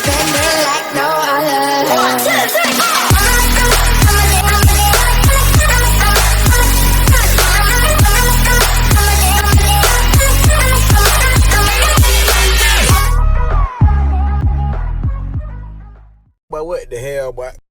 spending like no other. 1, 2, 3. But what the hell, boy?